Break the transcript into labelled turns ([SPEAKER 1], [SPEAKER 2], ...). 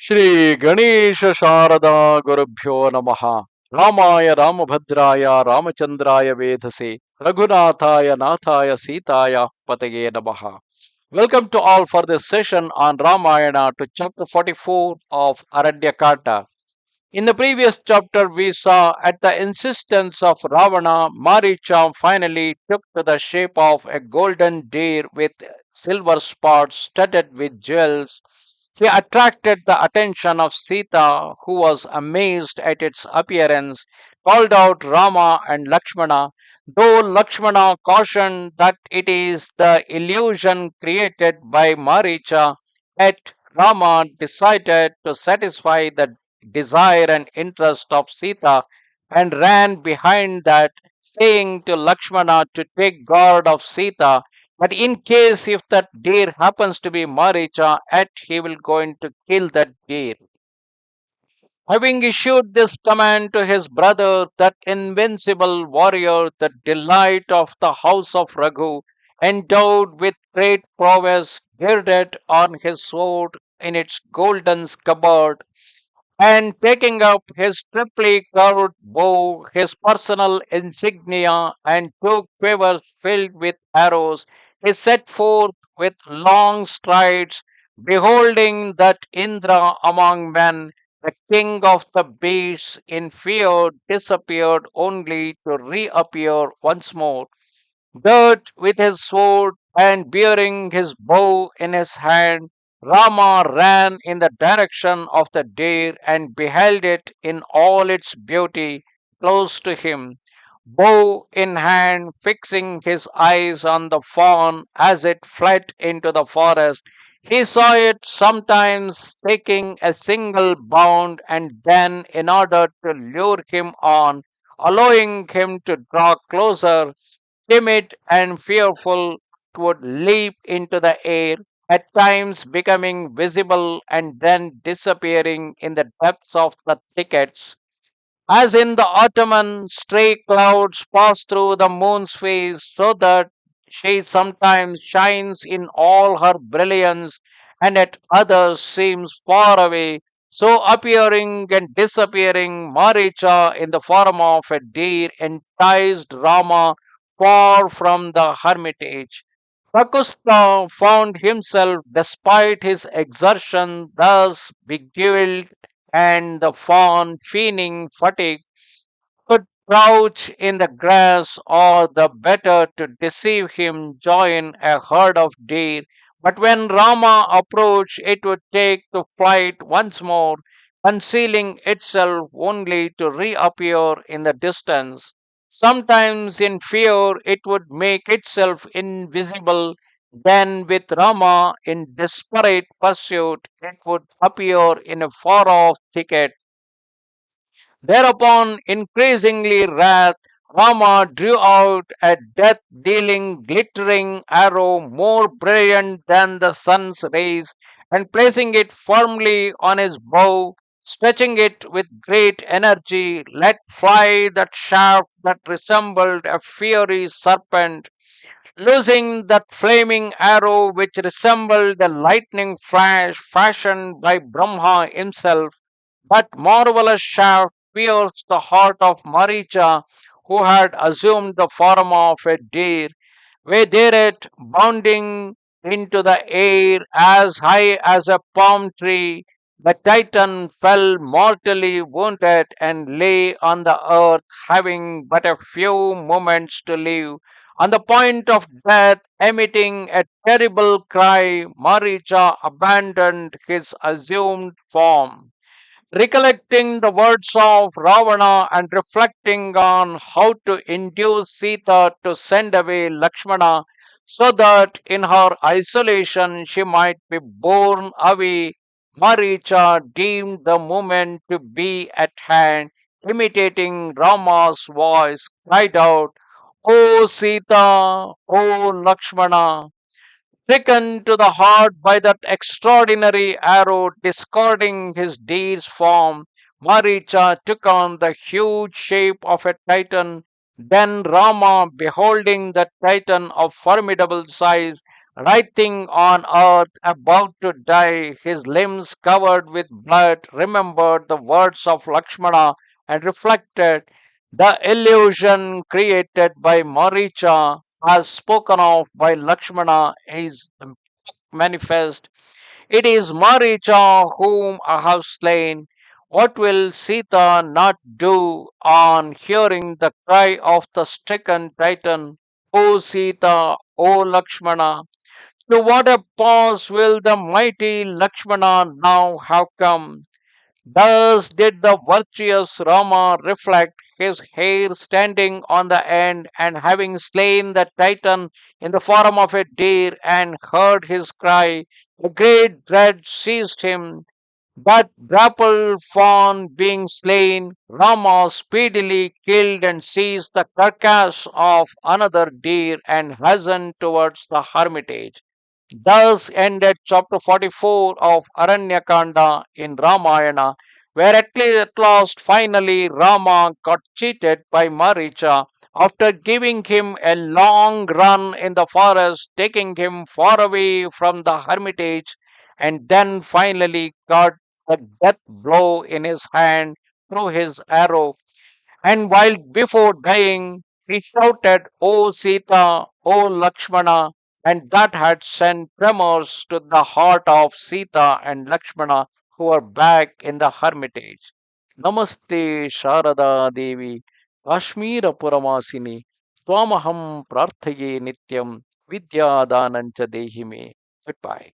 [SPEAKER 1] Shri Ganesha Sharada Gurubhyo Namaha Ramaya Ramabhadraya Ramachandraya Vedase Raghunathaya Nathaya Sitaya Patage Namaha. Welcome to all for this session on Ramayana to chapter 44 of Aranya Kanda. In the previous chapter, we saw at the insistence of Ravana, Maricha finally took to the shape of a golden deer with silver spots studded with jewels. He attracted the attention of Sita, who was amazed at its appearance, called out Rama and Lakshmana, though Lakshmana cautioned that it is the illusion created by Maricha. Yet Rama decided to satisfy the desire and interest of Sita and ran behind that, saying to Lakshmana to take guard of Sita. But in case if that deer happens to be Maricha, yet he will going to kill that deer. Having issued this command to his brother, that invincible warrior, the delight of the house of Raghu, endowed with great prowess, girded on his sword in its golden scabbard, and taking up his triply curved bow, his personal insignia, and two quivers filled with arrows, he set forth with long strides, beholding that Indra among men, the king of the beasts, in fear disappeared only to reappear once more. Girt with his sword and bearing his bow in his hand, Rama ran in the direction of the deer and beheld it in all its beauty close to him, bow in hand, fixing his eyes on the fawn as it fled into the forest. He saw it sometimes taking a single bound, and then, in order to lure him on, allowing him to draw closer, timid and fearful, it would leap into the air, at times becoming visible and then disappearing in the depths of the thickets. As in the autumn, stray clouds pass through the moon's face, so that she sometimes shines in all her brilliance, and at others seems far away, so appearing and disappearing, Maricha in the form of a deer enticed Rama far from the hermitage. Prakushtha found himself, despite his exertion, thus beguiled, and the fawn, feigning fatigue, could crouch in the grass, or the better to deceive him, join a herd of deer. But when Rama approached, it would take to flight once more, concealing itself only to reappear in the distance. Sometimes in fear it would make itself invisible, then with Rama in desperate pursuit it would appear in a far off thicket. Thereupon, increasingly wrath, Rama drew out a death dealing glittering arrow more brilliant than the sun's rays, and placing it firmly on his bow, stretching it with great energy, let fly that shaft that resembled a fiery serpent. Losing that flaming arrow which resembled the lightning flash fashioned by Brahma himself, that marvelous shaft pierced the heart of Maricha, who had assumed the form of a deer. It, bounding into the air as high as a palm tree, the Titan fell mortally wounded and lay on the earth, having but a few moments to live. On the point of death, emitting a terrible cry, Maricha abandoned his assumed form. Recollecting the words of Ravana and reflecting on how to induce Sita to send away Lakshmana so that in her isolation she might be borne away, Maricha deemed the moment to be at hand, imitating Rama's voice, cried out, O Sita, O Lakshmana. Stricken to the heart by that extraordinary arrow discarding his deer's form, Maricha took on the huge shape of a titan. Then Rama, beholding that titan of formidable size, writhing on earth, about to die, his limbs covered with blood, remembered the words of Lakshmana and reflected the illusion created by Maricha, as spoken of by Lakshmana, is manifest. It is Maricha whom I have slain. What will Sita not do on hearing the cry of the stricken Titan? O Sita, O Lakshmana, to what a pass will the mighty Lakshmana now have come? Thus did the virtuous Rama reflect, his hair standing on the end, and having slain the Titan in the form of a deer and heard his cry, a great dread seized him. That grapple fawn being slain, Rama speedily killed and seized the carcass of another deer and hastened towards the hermitage. Thus ended chapter 44 of Aranya Kanda in Ramayana, where at last finally Rama got cheated by Maricha after giving him a long run in the forest, taking him far away from the hermitage, and then finally got a death blow in his hand through his arrow, and while before dying, he shouted, O Sita, O Lakshmana, and that had sent tremors to the heart of Sita and Lakshmana, who were back in the hermitage. Namaste Sharada Devi, Kashmira Puramasini, Twamaham Prarthaye Nityam, Vidya Danancha Dehime. Goodbye.